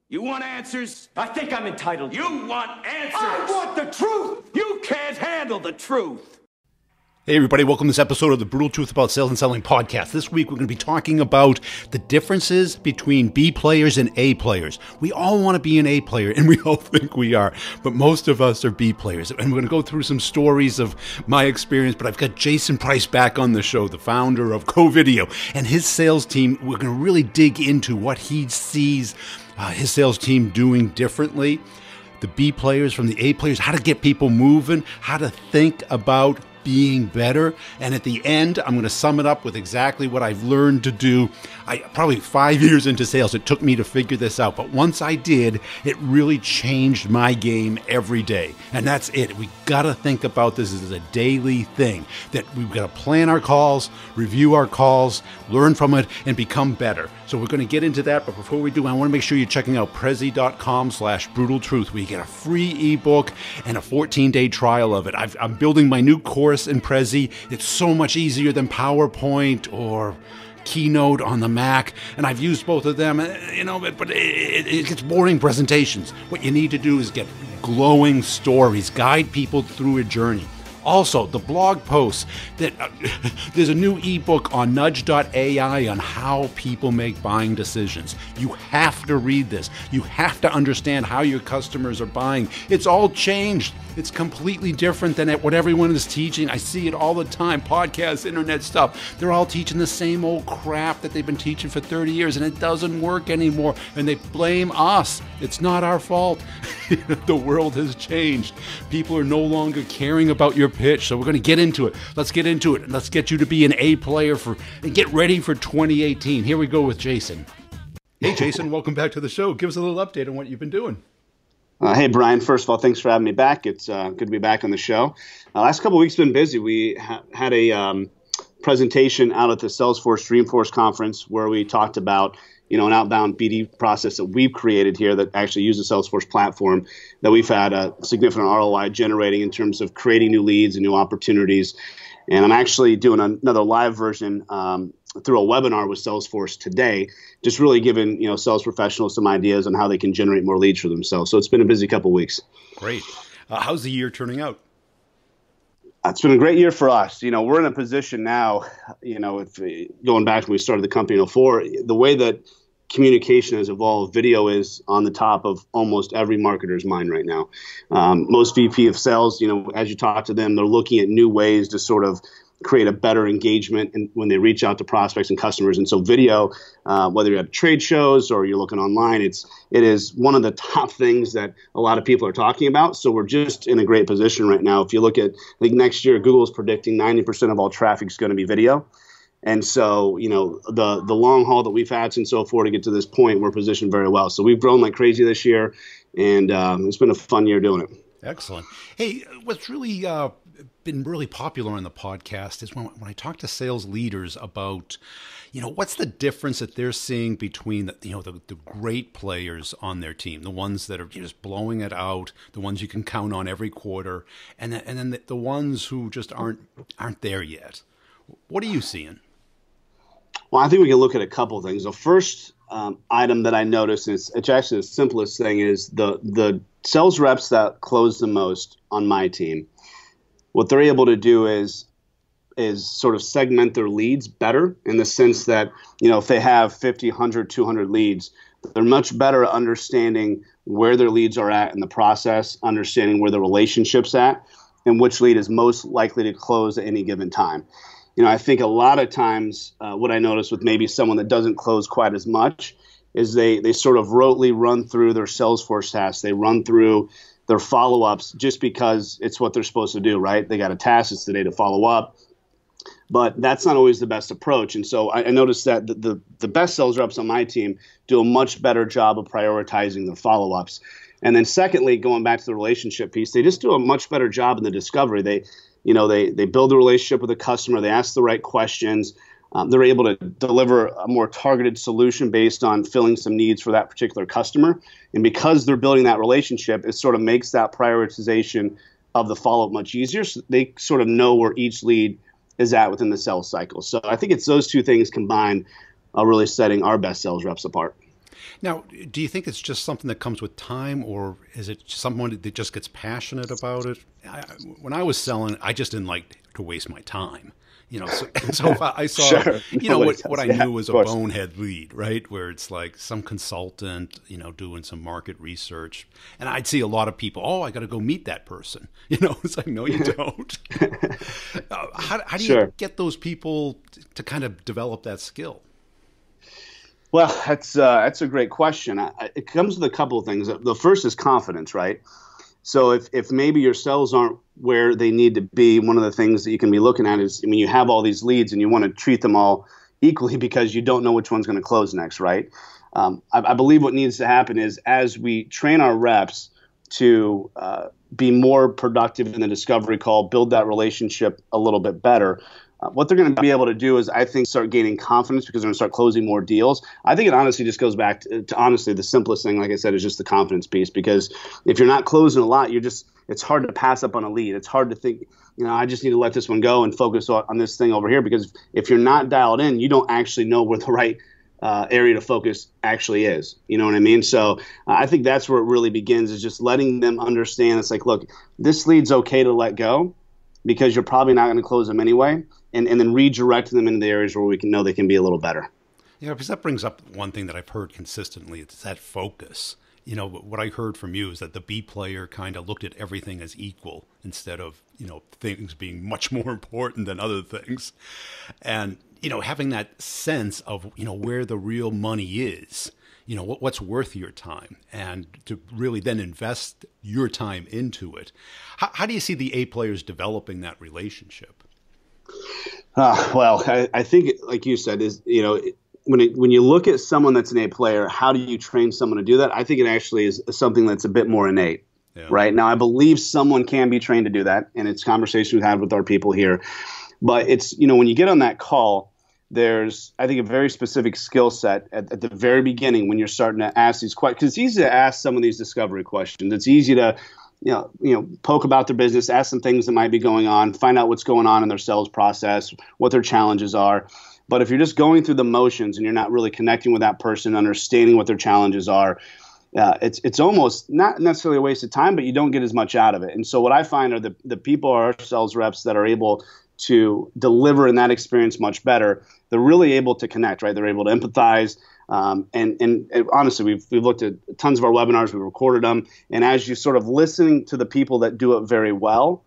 You want answers? I think I'm entitled. You want answers? I want the truth! You can't handle the truth. Hey everybody, welcome to this episode of the Brutal Truth About Sales and Selling podcast. This week we're going to be talking about the differences between B players and A players. We all want to be an A player, and we all think we are, but most of us are B players. And we're going to go through some stories of my experience, but I've got Jason Price back on the show, the founder of Co-Video, and his sales team. We're going to really dig into what he sees his sales team doing differently, the B players from the A players, how to get people moving, how to think about being better. And at the end, I'm going to sum it up with exactly what I've learned to do. Probably 5 years into sales, it took me to figure this out. But once I did, it really changed my game every day. And that's it. We got to think about this as a daily thing, that we've got to plan our calls, review our calls, learn from it, and become better. So we're going to get into that. But before we do, I want to make sure you're checking out Prezi.com/brutaltruth, where you get a free ebook and a 14-day trial of it. I'm building my new course in Prezi. It's so much easier than PowerPoint or Keynote on the Mac, and I've used both of them, but it gets boring presentations. What you need to do is get glowing stories, guide people through a journey. Also, the blog posts that there's a new ebook on nudge.ai on how people make buying decisions. You have to read this. You have to understand how your customers are buying. It's all changed. It's completely different than what everyone is teaching. I see it all the time. Podcasts, internet stuff. They're all teaching the same old crap that they've been teaching for 30 years, and it doesn't work anymore. And they blame us. It's not our fault. The world has changed. People are no longer caring about your pitch. So we're going to get into it. Let's get into it. Let's get you to be an A player and get ready for 2018. Here we go with Jason. Hey, Jason, welcome back to the show. Give us a little update on what you've been doing. Hey, Brian. First of all, thanks for having me back. It's good to be back on the show. Last couple of weeks been busy. We had a presentation out at the Salesforce Dreamforce conference where we talked about an outbound BD process that we've created here that actually uses the Salesforce platform that we've had a significant ROI generating in terms of creating new leads and new opportunities. And I'm actually doing another live version through a webinar with Salesforce today, just really giving sales professionals some ideas on how they can generate more leads for themselves. So it's been a busy couple of weeks. Great. How's the year turning out? It's been a great year for us. We're in a position now, if going back when we started the company in 2004, the way that communication has evolved, video is on the top of almost every marketer's mind right now. Most VP of sales, as you talk to them, they're looking at new ways to sort of create a better engagement when they reach out to prospects and customers. And so video, whether you're at trade shows or you're looking online, it is one of the top things that a lot of people are talking about. So we're just in a great position right now. If you look at, I think next year, Google is predicting 90% of all traffic is going to be video. And so, the long haul that we've had since 2004 to get to this point, we're positioned very well. So we've grown like crazy this year, and it's been a fun year doing it. Excellent. Hey, what's really been really popular on the podcast is when I talk to sales leaders about, what's the difference that they're seeing between the great players on their team, the ones that are just blowing it out, the ones you can count on every quarter, and then the ones who just aren't there yet. What are you seeing? Well, I think we can look at a couple of things. The first item that I noticed is it's actually the simplest thing is the sales reps that close the most on my team. What they're able to do is sort of segment their leads better in the sense that, if they have 50, 100, 200 leads, they're much better at understanding where their leads are at in the process, understanding where the relationship's at, and which lead is most likely to close at any given time. I think a lot of times what I notice with maybe someone that doesn't close quite as much is they sort of rotely run through their Salesforce tasks. They run through their follow-ups just because it's what they're supposed to do, right? They got a task, it's the day to follow up. But that's not always the best approach. And so I noticed that the best sales reps on my team do a much better job of prioritizing their follow-ups. And then secondly, going back to the relationship piece, they just do a much better job in the discovery. They build a relationship with the customer. They ask the right questions. They're able to deliver a more targeted solution based on filling some needs for that particular customer. And because they're building that relationship, it sort of makes that prioritization of the follow-up much easier. So they sort of know where each lead is at within the sales cycle. So I think it's those two things combined really setting our best sales reps apart. Now, do you think it's just something that comes with time, or is it someone that just gets passionate about it? When I was selling, I just didn't like to waste my time. So if I saw, Sure. what I knew was a bonehead lead, right? Where it's like some consultant, doing some market research. And I'd see a lot of people, I got to go meet that person. It's like, no, you don't. How do you get those people to kind of develop that skill? Well, that's a great question. It comes with a couple of things. The first is confidence, right? So if maybe your sales aren't where they need to be, one of the things that you can be looking at is, you have all these leads and you want to treat them all equally because you don't know which one's going to close next, right? I believe what needs to happen is as we train our reps to be more productive in the discovery call, build that relationship a little bit better, what they're going to be able to do is, I think, start gaining confidence because they're going to start closing more deals. I think it honestly just goes back to honestly the simplest thing, like I said, is just the confidence piece. Because if you're not closing a lot, it's hard to pass up on a lead. It's hard to think, I just need to let this one go and focus on this thing over here. Because if you're not dialed in, you don't actually know where the right area to focus actually is. You know what I mean? So I think that's where it really begins, is just letting them understand. It's like, look, this lead's okay to let go because you're probably not going to close them anyway. And then redirect them into the areas where we can know they can be a little better. Yeah, because that brings up one thing that I've heard consistently. It's that focus. What I heard from you is that the B player kind of looked at everything as equal instead of, things being much more important than other things. And, having that sense of, where the real money is, what's worth your time, and to really then invest your time into it. How do you see the A players developing that relationship? Well, I think, like you said, is when you look at someone that's an A player, how do you train someone to do that? I think it actually is something that's a bit more innate, right? Now, I believe someone can be trained to do that, and it's conversation we've had with our people here. But it's, when you get on that call, there's, I think, a very specific skill set at the very beginning when you're starting to ask these questions. Because it's easy to ask some of these discovery questions. It's easy to poke about their business, ask some things that might be going on, find out what's going on in their sales process, what their challenges are. But if you're just going through the motions and you're not really connecting with that person, understanding what their challenges are, it's almost not necessarily a waste of time, but you don't get as much out of it. And so what I find are the people, our sales reps, that are able to deliver in that experience much better. They're really able to connect, right? They're able to empathize. And honestly, we've looked at tons of our webinars, we've recorded them. And as you sort of listening to the people that do it very well,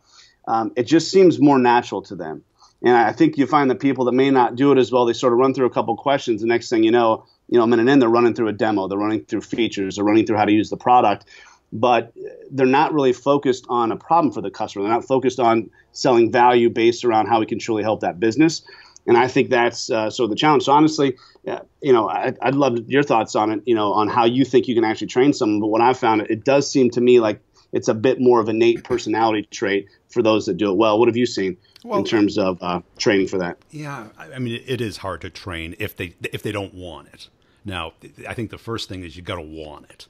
it just seems more natural to them. And I think you find the people that may not do it as well, they sort of run through a couple questions. The next thing a minute in, they're running through a demo, they're running through features, they're running through how to use the product. But they're not really focused on a problem for the customer. They're not focused on selling value based around how we can truly help that business. And I think that's sort of the challenge. So honestly, I'd love your thoughts on it, on how you think you can actually train someone. But what I've found, it does seem to me like it's a bit more of an innate personality trait for those that do it well. What have you seen in terms of training for that? Yeah, I mean, it is hard to train if they don't want it. Now, I think the first thing is you got to want it.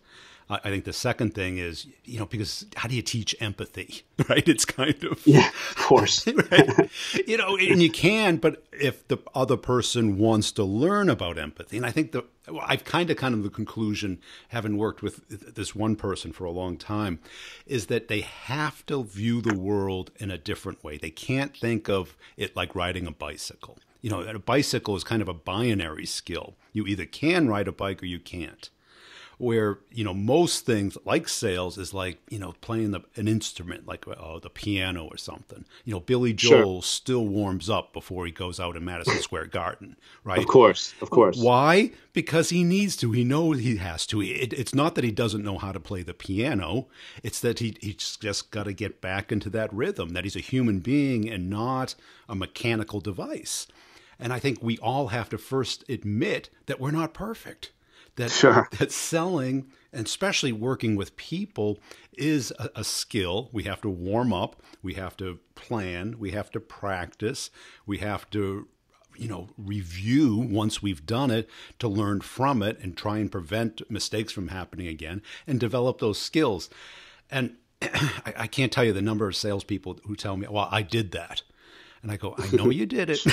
I think the second thing is, because how do you teach empathy, right? It's kind of... Yeah, of course. Right? And you can, but if the other person wants to learn about empathy, and I think I've kind of the conclusion, having worked with this one person for a long time, is that they have to view the world in a different way. They can't think of it like riding a bicycle. A bicycle is kind of a binary skill. You either can ride a bike or you can't. Where, most things like sales is like, playing an instrument like the piano or something. Billy Joel still warms up before he goes out in Madison Square Garden, right? Of course. Why? Because he needs to. He knows he has to. It's not that he doesn't know how to play the piano. It's that he's just got to get back into that rhythm, that he's a human being and not a mechanical device. And I think we all have to first admit that we're not perfect. That selling, and especially working with people, is a skill. We have to warm up. We have to plan. We have to practice. We have to, review once we've done it to learn from it and try and prevent mistakes from happening again and develop those skills. And I can't tell you the number of salespeople who tell me, well, I did that. And I go, I know you did it.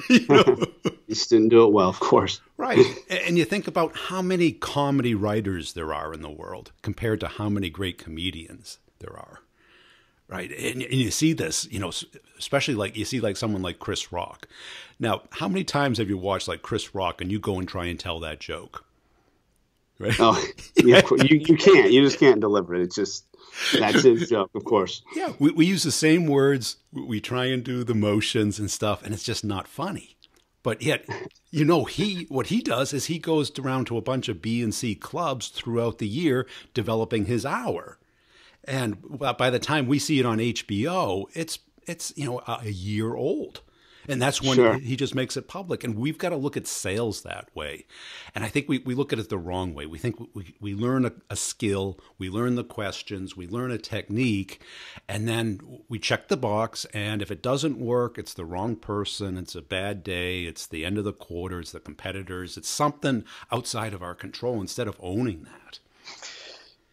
You know? You just didn't do it well, of course. Right. And you think about how many comedy writers there are in the world compared to how many great comedians there are. Right. And you see this, you know, especially like you see like someone like Chris Rock. Now, how many times have you watched like Chris Rock and you go and try and tell that joke? Right. Oh, yeah, you can't. You just can't deliver it. It's just, that's his joke, of course. Yeah. We use the same words. We try and do the motions and stuff, and it's just not funny. But yet, you know, what he does is he goes around to a bunch of B and C clubs throughout the year developing his hour. And by the time we see it on HBO, it's you know, a year old. And that's when he just makes it public. And we've got to look at sales that way. And I think we look at it the wrong way. We think we learn a skill, we learn the questions, we learn a technique, and then we check the box. And if it doesn't work, it's the wrong person, it's a bad day, it's the end of the quarter, it's the competitors, it's something outside of our control instead of owning that.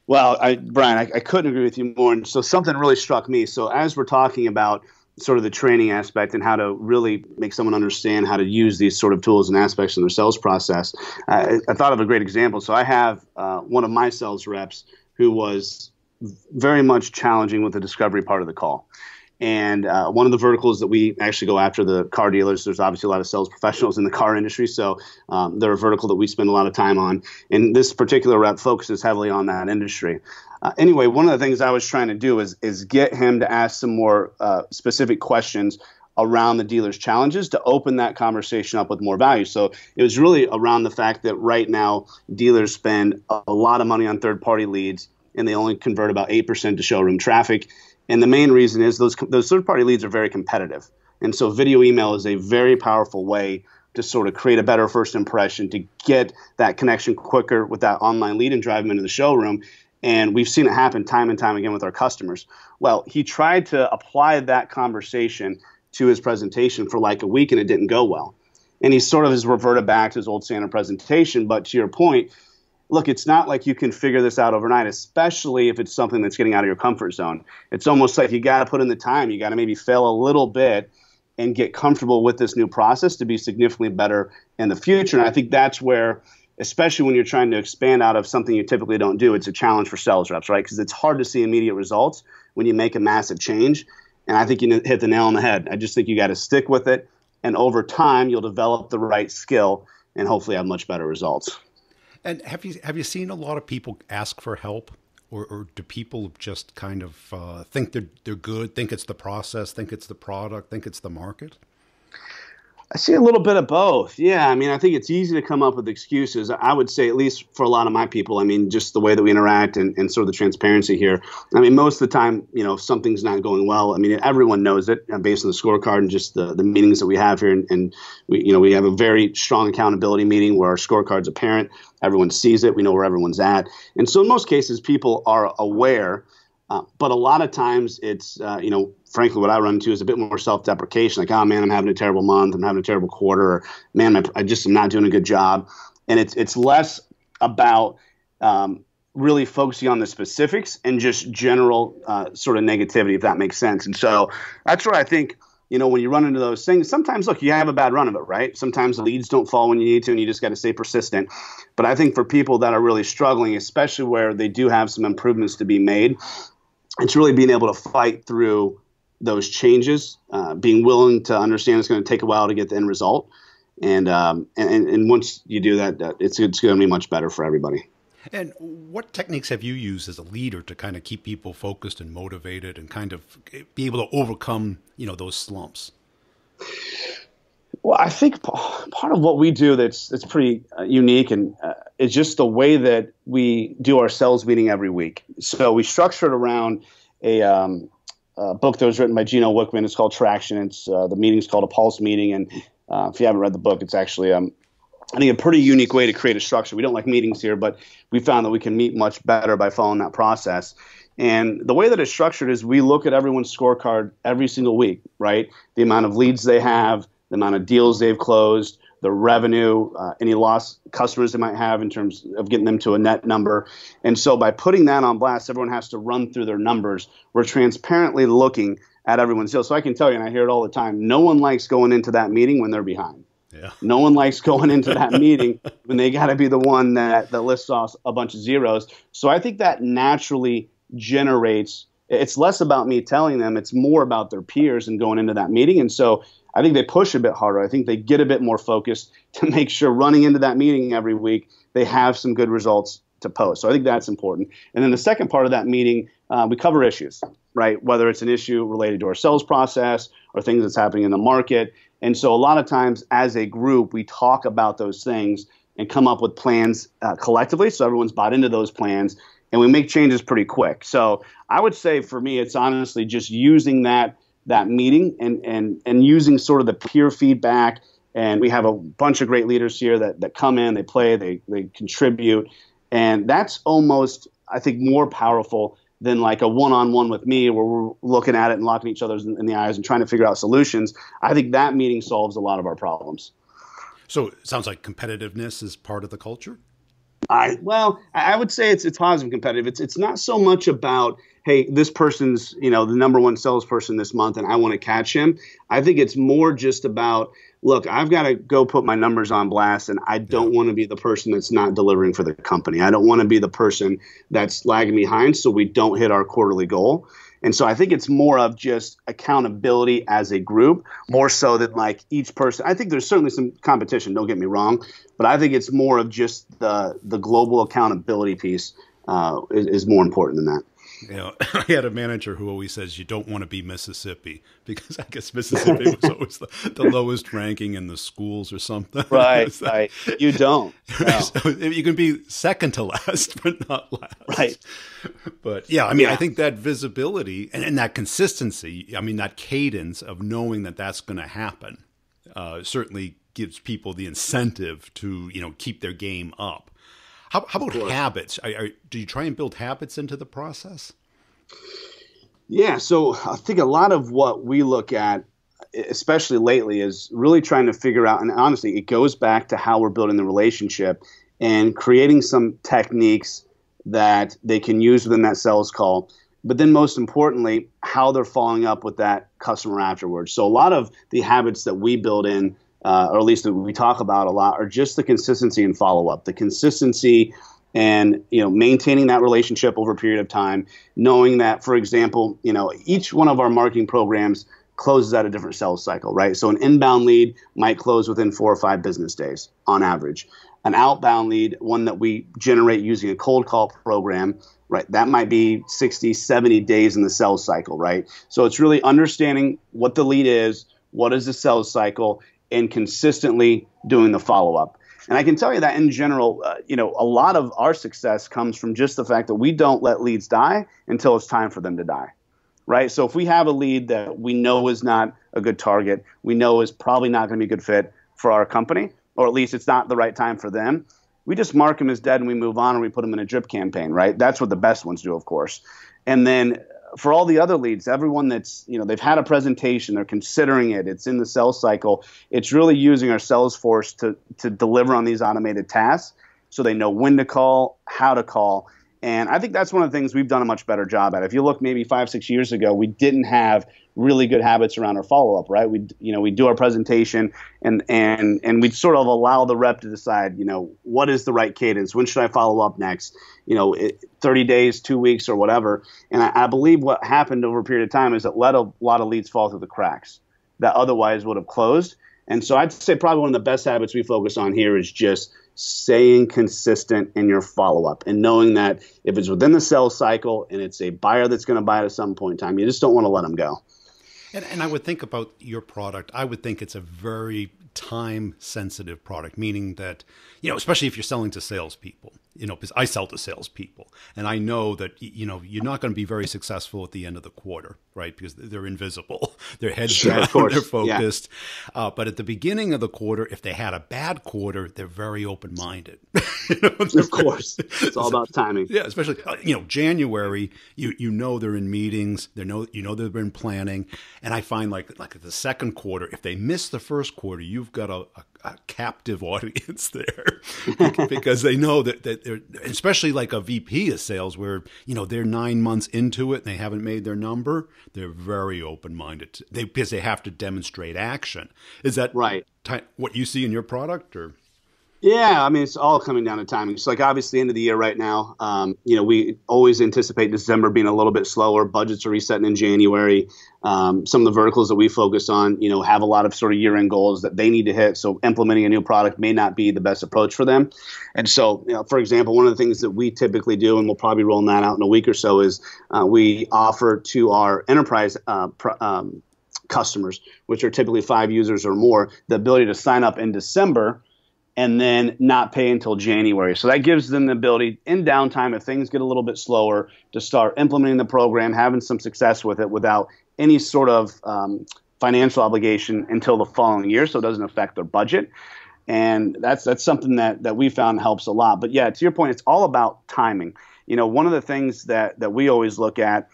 Well, Brian, I couldn't agree with you more. And so something really struck me. So as we're talking about sort of the training aspect and how to really make someone understand how to use these sort of tools and aspects in their sales process, I thought of a great example. So I have one of my sales reps who was very much challenging with the discovery part of the call. And one of the verticals that we actually go after, the car dealers, there's obviously a lot of sales professionals in the car industry. So they're a vertical that we spend a lot of time on. And this particular rep focuses heavily on that industry. Anyway, one of the things I was trying to do is get him to ask some more specific questions around the dealer's challenges to open that conversation up with more value. So it was really around the fact that right now dealers spend a lot of money on third-party leads, and they only convert about 8% to showroom traffic. And the main reason is those third-party leads are very competitive. And so video email is a very powerful way to sort of create a better first impression, to get that connection quicker with that online lead and drive them into the showroom. And we've seen it happen time and time again with our customers. Well, he tried to apply that conversation to his presentation for like a week, and it didn't go well. And he sort of has reverted back to his old standard presentation. But to your point, look, it's not like you can figure this out overnight, especially if it's something that's getting out of your comfort zone. It's almost like you got to put in the time. You got to maybe fail a little bit and get comfortable with this new process to be significantly better in the future. And I think that's where, especially when you're trying to expand out of something you typically don't do, it's a challenge for sales reps, right? Because it's hard to see immediate results when you make a massive change. And I think you hit the nail on the head. I just think you got to stick with it. And over time, you'll develop the right skill and hopefully have much better results. And have you seen a lot of people ask for help, or do people just kind of think they're good, think it's the process, think it's the product, think it's the market? I see a little bit of both. Yeah, I mean, I think it's easy to come up with excuses. I would say, at least for a lot of my people, I mean, just the way that we interact and sort of the transparency here. I mean, most of the time, you know, if something's not going well, I mean, everyone knows it based on the scorecard and just the meetings that we have here. And we have a very strong accountability meeting where our scorecard's apparent. Everyone sees it. We know where everyone's at. And so in most cases, people are aware. But a lot of times it's, frankly, what I run into is a bit more self-deprecation. Like, oh, man, I'm having a terrible month. I'm having a terrible quarter. Or, man, I just am not doing a good job. And it's less about really focusing on the specifics and just general sort of negativity, if that makes sense. And so that's where I think, when you run into those things, sometimes, look, you have a bad run of it, right? Sometimes the leads don't fall when you need to, and you just got to stay persistent. But I think for people that are really struggling, especially where they do have some improvements to be made, it's really being able to fight through those changes, being willing to understand it's going to take a while to get the end result. And once you do that, it's going to be much better for everybody. And what techniques have you used as a leader to kind of keep people focused and motivated and kind of be able to overcome, those slumps? Well, I think part of what we do that's pretty unique and is just the way that we do our sales meeting every week. So we structure it around a book that was written by Gino Wickman. It's called Traction. It's the meeting's called a Pulse Meeting. And if you haven't read the book, it's actually, I think, a pretty unique way to create a structure. We don't like meetings here, but we found that we can meet much better by following that process. And the way that it's structured is we look at everyone's scorecard every single week, right? The amount of leads they have, the amount of deals they've closed, the revenue, any lost customers they might have in terms of getting them to a net number. And so by putting that on blast, everyone has to run through their numbers. We're transparently looking at everyone's heels. So I can tell you, and I hear it all the time, no one likes going into that meeting when they're behind. Yeah. No one likes going into that meeting when they got to be the one that lists off a bunch of zeros. So I think that naturally generates, it's less about me telling them, it's more about their peers and going into that meeting. And so I think they push a bit harder. I think they get a bit more focused to make sure running into that meeting every week, they have some good results to post. So I think that's important. And then the second part of that meeting, we cover issues, right? Whether it's an issue related to our sales process or things that's happening in the market. And so a lot of times as a group, we talk about those things and come up with plans collectively. So everyone's bought into those plans and we make changes pretty quick. So I would say for me, it's honestly just using that meeting and using sort of the peer feedback. And we have a bunch of great leaders here that come in, they play, they contribute. And that's almost, I think, more powerful than like a one-on-one with me where we're looking at it and looking each other in the eyes and trying to figure out solutions. I think that meeting solves a lot of our problems. So it sounds like competitiveness is part of the culture? I would say it's positive competitive. It's not so much about, hey, this person's, the number one salesperson this month and I want to catch him. I think it's more just about, look, I've got to go put my numbers on blast and I don't want to be the person that's not delivering for the company. I don't want to be the person that's lagging behind so we don't hit our quarterly goal. And so I think it's more of just accountability as a group, more so than like each person. I think there's certainly some competition, don't get me wrong, but I think it's more of just the global accountability piece is more important than that. I had a manager who always says you don't want to be Mississippi because I guess Mississippi was always the lowest ranking in the schools or something. Right, right. You don't. No. So you can be second to last, but not last. Right. But yeah, I think that visibility and that consistency, that cadence of knowing that that's going to happen certainly gives people the incentive to, keep their game up. How about habits? Do you try and build habits into the process? Yeah, so I think a lot of what we look at, especially lately, is really trying to figure out, and honestly, it goes back to how we're building the relationship and creating some techniques that they can use within that sales call. But then most importantly, how they're following up with that customer afterwards. So a lot of the habits that we build in, or at least that we talk about a lot, are just the consistency and follow-up. The consistency and maintaining that relationship over a period of time, knowing that, for example, each one of our marketing programs closes at a different sales cycle, right? So an inbound lead might close within 4 or 5 business days on average. An outbound lead, one that we generate using a cold call program, right, that might be 60, 70 days in the sales cycle, right? So it's really understanding what the lead is, what is the sales cycle, and consistently doing the follow-up. And I can tell you that in general, a lot of our success comes from just the fact that we don't let leads die until it's time for them to die, right? So if we have a lead that we know is not a good target, we know is probably not going to be a good fit for our company, or at least it's not the right time for them, we just mark them as dead and we move on, or we put them in a drip campaign, right? That's what the best ones do, of course. And then for all the other leads, everyone that's, they've had a presentation, they're considering it, it's in the sales cycle, it's really using our sales force to deliver on these automated tasks so they know when to call, how to call. And I think that's one of the things we've done a much better job at. If you look maybe 5, 6 years ago, we didn't have really good habits around our follow-up, right? We do our presentation and we'd sort of allow the rep to decide, what is the right cadence? When should I follow up next? 30 days, 2 weeks or whatever. And I believe what happened over a period of time is it let a lot of leads fall through the cracks that otherwise would have closed. And so I'd say probably one of the best habits we focus on here is just staying consistent in your follow-up and knowing that if it's within the sales cycle and it's a buyer that's going to buy it at some point in time, you just don't want to let them go. And I would think about your product, I would think it's a very time-sensitive product, meaning that, especially if you're selling to salespeople, because I sell to salespeople, and I know that, you're not going to be very successful at the end of the quarter, right? Because they're invisible, their heads down, they're focused. Yeah. But at the beginning of the quarter, if they had a bad quarter, they're very open-minded. Of course, it's all about timing. Yeah, especially January. They're in meetings. They've been planning, and I find like the second quarter, if they miss the first quarter, you've got a captive audience there because they know that they're, especially like a VP of sales where, they're 9 months into it and they haven't made their number. They're very open-minded because they have to demonstrate action. Is that right? What you see in your product or? Yeah, I mean, it's all coming down to timing. So, like, obviously, end of the year right now, we always anticipate December being a little bit slower. Budgets are resetting in January. Some of the verticals that we focus on, have a lot of sort of year-end goals that they need to hit. So, implementing a new product may not be the best approach for them. And so, for example, one of the things that we typically do, and we'll probably roll that out in a week or so, is we offer to our enterprise customers, which are typically 5 users or more, the ability to sign up in December and then not pay until January. So that gives them the ability in downtime, if things get a little bit slower, to start implementing the program, having some success with it without any sort of financial obligation until the following year, so it doesn't affect their budget. And that's something that we found helps a lot. But yeah, to your point, it's all about timing. One of the things that we always look at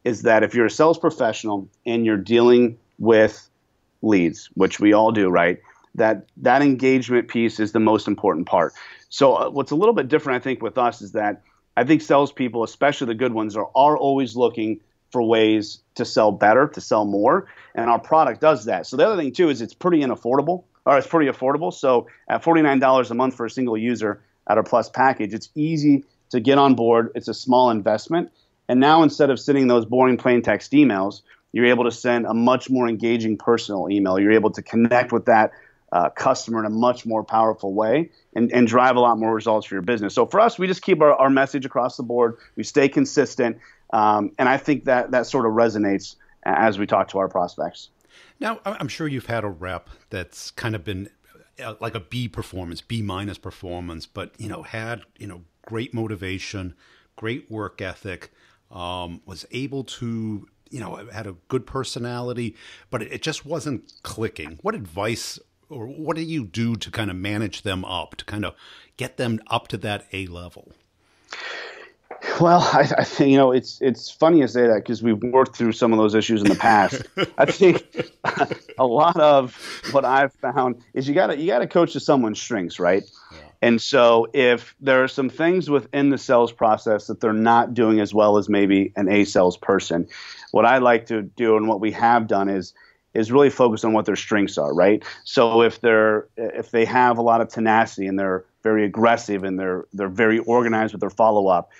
is that if you're a sales professional and you're dealing with leads, which we all do, right? That engagement piece is the most important part. So what's a little bit different, I think, with us is that I think salespeople, especially the good ones, are always looking for ways to sell better, to sell more, and our product does that. So the other thing, too, is it's pretty affordable. So at $49 a month for a single user at our Plus package, it's easy to get on board. It's a small investment. And now instead of sending those boring plain text emails, you're able to send a much more engaging personal email. You're able to connect with that customer in a much more powerful way and drive a lot more results for your business. So for us, we just keep our message across the board. We stay consistent. And I think that sort of resonates as we talk to our prospects. Now, I'm sure you've had a rep that's kind of been like a B minus performance, but, had, great motivation, great work ethic, was able to, had a good personality, but it just wasn't clicking. What advice or what do you do to kind of manage them up, to kind of get them up to that A level? Well, I think, it's funny you say that because we've worked through some of those issues in the past. I think a lot of what I've found is you gotta coach to someone's strengths, right? Yeah. And so if there are some things within the sales process that they're not doing as well as maybe an A salesperson, what I like to do and what we have done is really focus on what their strengths are, right? So if they have a lot of tenacity and they're very aggressive and they're very organized with their follow-up,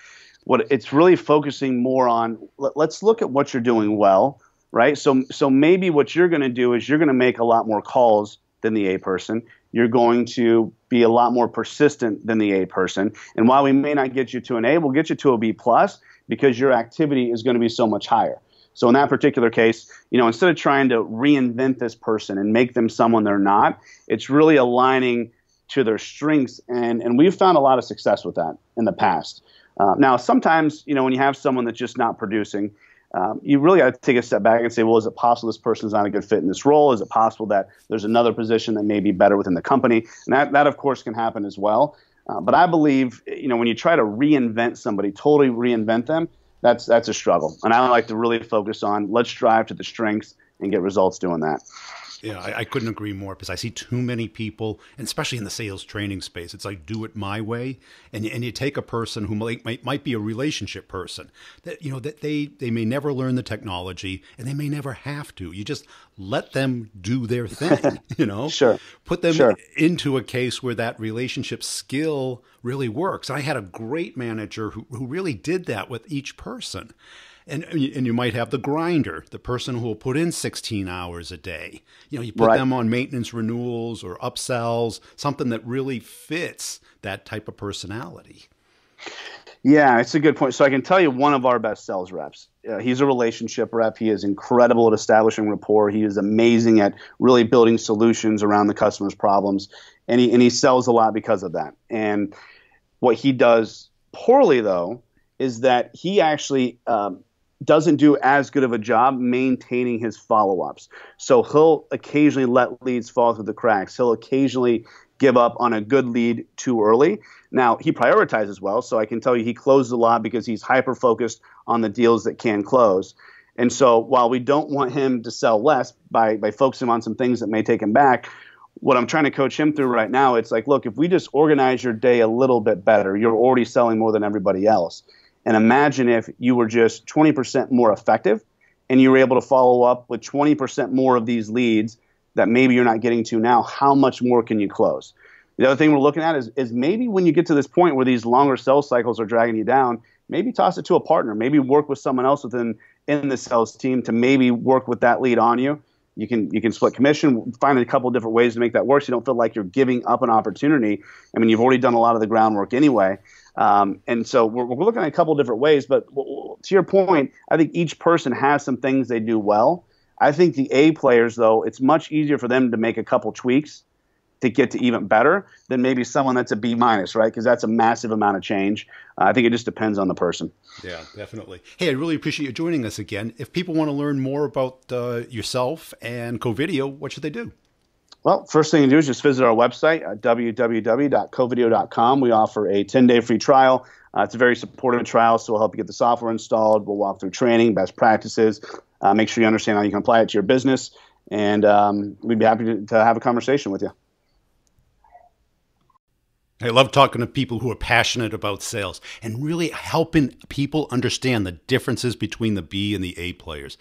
what it's really focusing more on, let's look at what you're doing well, right? So maybe what you're going to do is you're going to make a lot more calls than the A person. You're going to be a lot more persistent than the A person. And while we may not get you to an A, we'll get you to a B plus because your activity is going to be so much higher. So in that particular case, instead of trying to reinvent this person and make them someone they're not, it's really aligning to their strengths. And we've found a lot of success with that in the past. Now, sometimes, when you have someone that's just not producing, you really got to take a step back and say, well, is it possible this person's not a good fit in this role? Is it possible that there's another position that may be better within the company? And that of course, can happen as well. But I believe, when you try to reinvent somebody, totally reinvent them, that's a struggle. And I like to really focus on let's drive to the strengths and get results doing that. Yeah, I couldn't agree more because I see too many people, and especially in the sales training space, it's like do it my way. And you take a person who might be a relationship person that, that they may never learn the technology and they may never have to. You just let them do their thing, Sure. Put them into a case where that relationship skill really works. I had a great manager who really did that with each person. And you might have the grinder, the person who will put in 16 hours a day. You put them on maintenance renewals or upsells, something that really fits that type of personality. Yeah, it's a good point. So I can tell you one of our best sales reps. He's a relationship rep. He is incredible at establishing rapport. He is amazing at really building solutions around the customer's problems. And he sells a lot because of that. And what he does poorly, though, is that he actually doesn't do as good of a job maintaining his follow-ups. So he'll occasionally let leads fall through the cracks. He'll occasionally give up on a good lead too early. Now, he prioritizes well, so I can tell you he closes a lot because he's hyper-focused on the deals that can close. And so while we don't want him to sell less by focusing on some things that may take him back, what I'm trying to coach him through right now, it's like, look, if we just organize your day a little bit better, you're already selling more than everybody else. And imagine if you were just 20% more effective and you were able to follow up with 20% more of these leads that maybe you're not getting to now. How much more can you close? The other thing we're looking at is maybe when you get to this point where these longer sales cycles are dragging you down, maybe toss it to a partner, maybe work with someone else in the sales team to maybe work with that lead on you. You can split commission, find a couple of different ways to make that work so you don't feel like you're giving up an opportunity. I mean, you've already done a lot of the groundwork anyway. And so we're looking at a couple of different ways. But to your point, I think each person has some things they do well. I think the A players, though, it's much easier for them to make a couple tweaks to get to even better than maybe someone that's a B minus, right? Because that's a massive amount of change. I think it just depends on the person. Yeah, definitely. Hey, I really appreciate you joining us again. If people want to learn more about yourself and Covideo, what should they do? Well, first thing to do is just visit our website at www.covideo.com. We offer a 10-day free trial. It's a very supportive trial, so we'll help you get the software installed. We'll walk through training, best practices, make sure you understand how you can apply it to your business, and we'd be happy to have a conversation with you. I love talking to people who are passionate about sales and really helping people understand the differences between the B and the A players.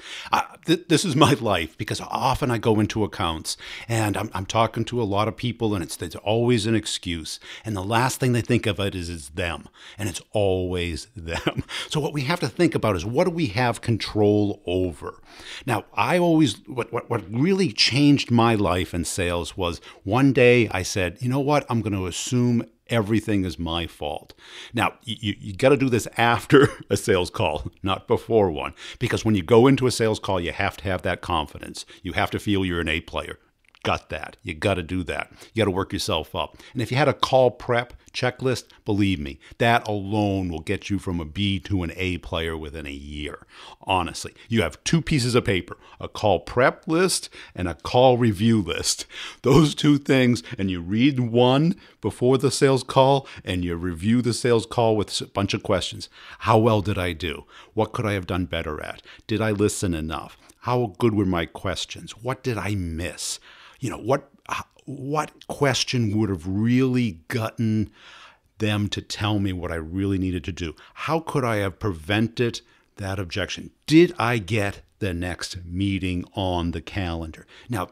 This is my life because often I go into accounts and I'm talking to a lot of people and there's always an excuse. And the last thing they think of it is them. And it's always them. So what we have to think about is what do we have control over? Now, what really changed my life in sales was one day I said, you know what, I'm going to assume everything is my fault. Now, you got to do this after a sales call, not before one. Because when you go into a sales call, you have to have that confidence. You have to feel you're an A player. Got that. You got to do that. You got to work yourself up. And if you had a call prep checklist, believe me, that alone will get you from a B to an A player within a year. Honestly, you have two pieces of paper, a call prep list and a call review list. Those two things, and you read one before the sales call and you review the sales call with a bunch of questions. How well did I do? What could I have done better at? Did I listen enough? How good were my questions? What did I miss? You know, what question would have really gotten them to tell me what I really needed to do? How could I have prevented that objection? Did I get the next meeting on the calendar? Now,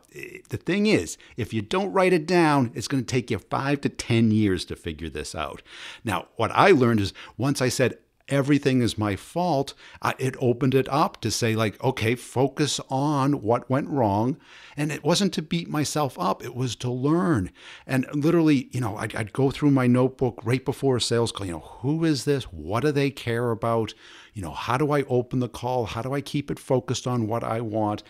the thing is, if you don't write it down, it's going to take you 5 to 10 years to figure this out. Now, what I learned is once I said, everything is my fault, it opened it up to say like, okay, focus on what went wrong. And it wasn't to beat myself up. It was to learn. And literally, you know, I'd go through my notebook right before a sales call, you know, who is this? What do they care about? You know, how do I open the call? How do I keep it focused on what I want?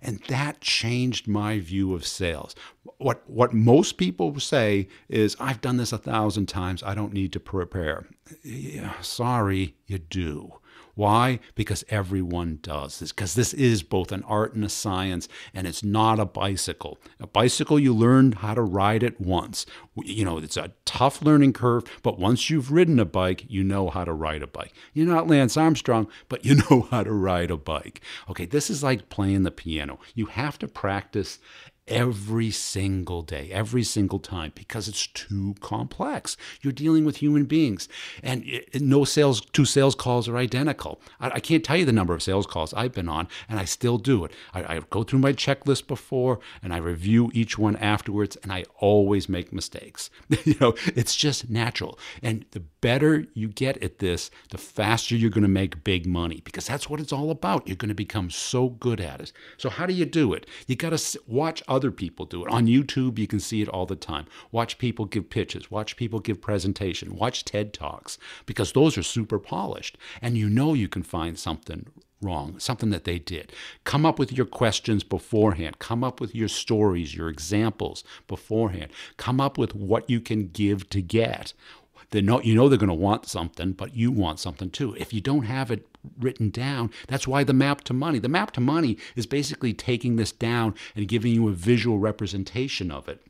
And that changed my view of sales. What most people say is, I've done this 1,000 times. I don't need to prepare. Yeah, sorry, you do. Why? Because everyone does this. Because this is both an art and a science, and it's not a bicycle. A bicycle, you learn how to ride it once. You know, it's a tough learning curve, but once you've ridden a bike, you know how to ride a bike. You're not Lance Armstrong, but you know how to ride a bike. Okay, this is like playing the piano. You have to practice every single day, every single time, because it's too complex. You're dealing with human beings, and two sales calls are identical. I can't tell you the number of sales calls I've been on, and I still do it. I go through my checklist before, and I review each one afterwards, and I always make mistakes. You know, it's just natural. And the better you get at this, the faster you're going to make big money, because that's what it's all about. You're going to become so good at it. So how do you do it? You got to watch other people do it. On YouTube, you can see it all the time. Watch people give pitches. Watch people give presentation. Watch TED Talks, because those are super polished. And you know you can find something wrong, something that they did. Come up with your questions beforehand. Come up with your stories, your examples beforehand. Come up with what you can give to get. You know they're going to want something, but you want something too. If you don't have it written down, that's why the map to money. The map to money is basically taking this down and giving you a visual representation of it.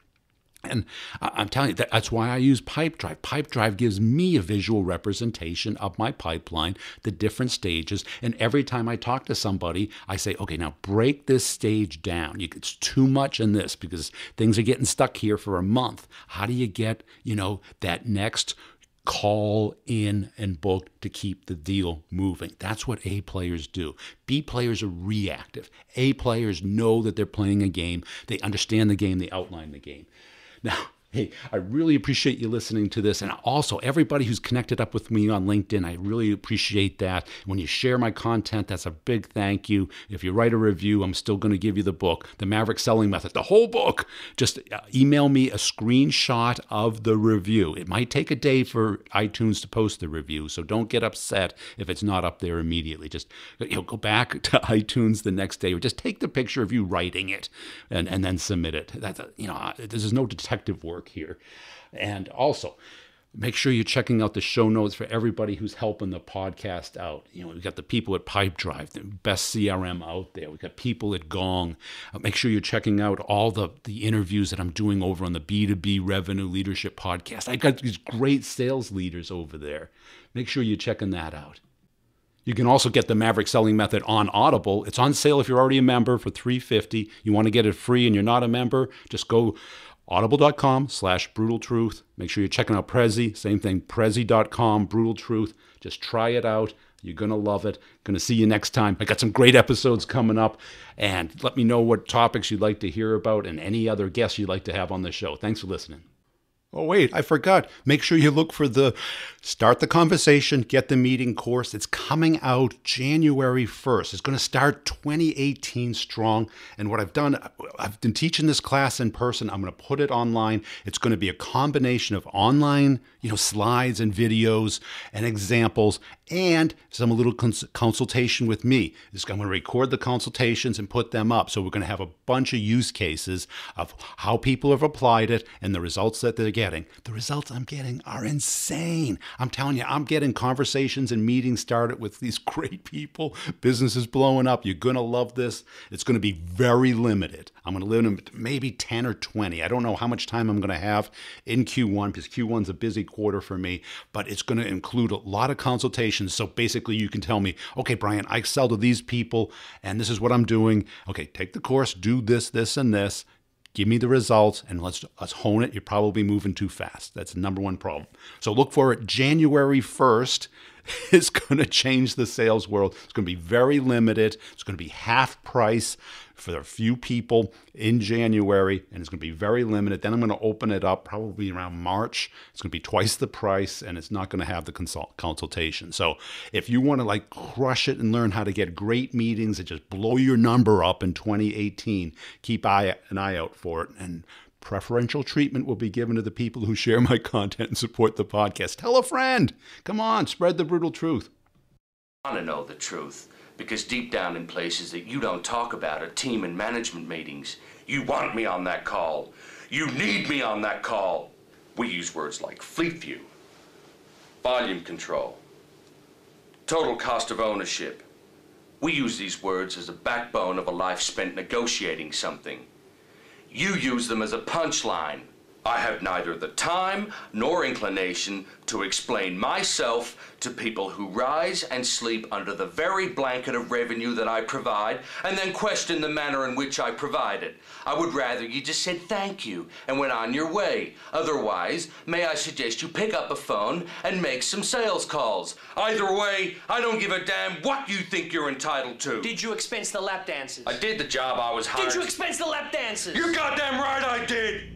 And I'm telling you, that's why I use Pipedrive. Pipedrive gives me a visual representation of my pipeline, the different stages. And every time I talk to somebody, I say, okay, now break this stage down. It's too much in this because things are getting stuck here for a month. How do you get, that next call in and book to keep the deal moving? That's what A players do. B players are reactive. A players know that they're playing a game. They understand the game. They outline the game. Now, hey, I really appreciate you listening to this. And also, everybody who's connected up with me on LinkedIn, I really appreciate that. When you share my content, that's a big thank you. If you write a review, I'm still going to give you the book, The Maverick Selling Method, the whole book. Just email me a screenshot of the review. It might take a day for iTunes to post the review, so don't get upset if it's not up there immediately. Just go back to iTunes the next day, or just take the picture of you writing it and then submit it. This is no detective work here. And also, make sure you're checking out the show notes for everybody who's helping the podcast out. We've got the people at Pipedrive, the best CRM out there. We've got people at Gong. Make sure you're checking out all the interviews that I'm doing over on the B2B Revenue Leadership Podcast. I've got these great sales leaders over there. Make sure you're checking that out. You can also get the Maverick Selling Method on Audible. It's on sale if you're already a member for $3.50. You want to get it free and you're not a member, just go audible.com/brutaltruth. Make sure you're checking out Prezi. Same thing, prezi.com, Brutal Truth. Just try it out. You're going to love it. Going to see you next time. I got some great episodes coming up. And let me know what topics you'd like to hear about and any other guests you'd like to have on the show. Thanks for listening. Oh, wait, I forgot. Make sure you look for the Start the Conversation, Get the Meeting course. It's coming out January 1st. It's going to start 2018 strong. And what I've done, I've been teaching this class in person. I'm going to put it online. It's going to be a combination of online, slides and videos and examples and some little consultation with me. I'm going to record the consultations and put them up. So we're going to have a bunch of use cases of how people have applied it and the results that they're getting. The results I'm getting are insane. I'm telling you, I'm getting conversations and meetings started with these great people. Business is blowing up. You're going to love this. It's going to be very limited. I'm going to limit maybe 10 or 20. I don't know how much time I'm going to have in Q1 because Q1's a busy quarter for me, but it's going to include a lot of consultations. So basically you can tell me, okay, Brian, I sell to these people and this is what I'm doing. Okay, take the course, do this, this, and this. Give me the results and let's hone it. You're probably moving too fast. That's the number one problem. So look for it January 1st. It's going to change the sales world. It's going to be very limited. It's going to be half price for a few people in January, and it's going to be very limited. Then I'm going to open it up probably around March. It's going to be twice the price, and it's not going to have the consultation. So if you want to crush it and learn how to get great meetings and just blow your number up in 2018, keep an eye out for it. And preferential treatment will be given to the people who share my content and support the podcast. Tell a friend. Come on, spread the brutal truth. I want to know the truth because deep down in places that you don't talk about at team and management meetings, you want me on that call. You need me on that call. We use words like fleet view, volume control, total cost of ownership. We use these words as a backbone of a life spent negotiating something. You use them as a punchline. I have neither the time nor inclination to explain myself to people who rise and sleep under the very blanket of revenue that I provide and then question the manner in which I provide it. I would rather you just said thank you and went on your way. Otherwise, may I suggest you pick up a phone and make some sales calls. Either way, I don't give a damn what you think you're entitled to. Did you expense the lap dances? I did the job I was hired. Did you expense the lap dances? You're goddamn right I did!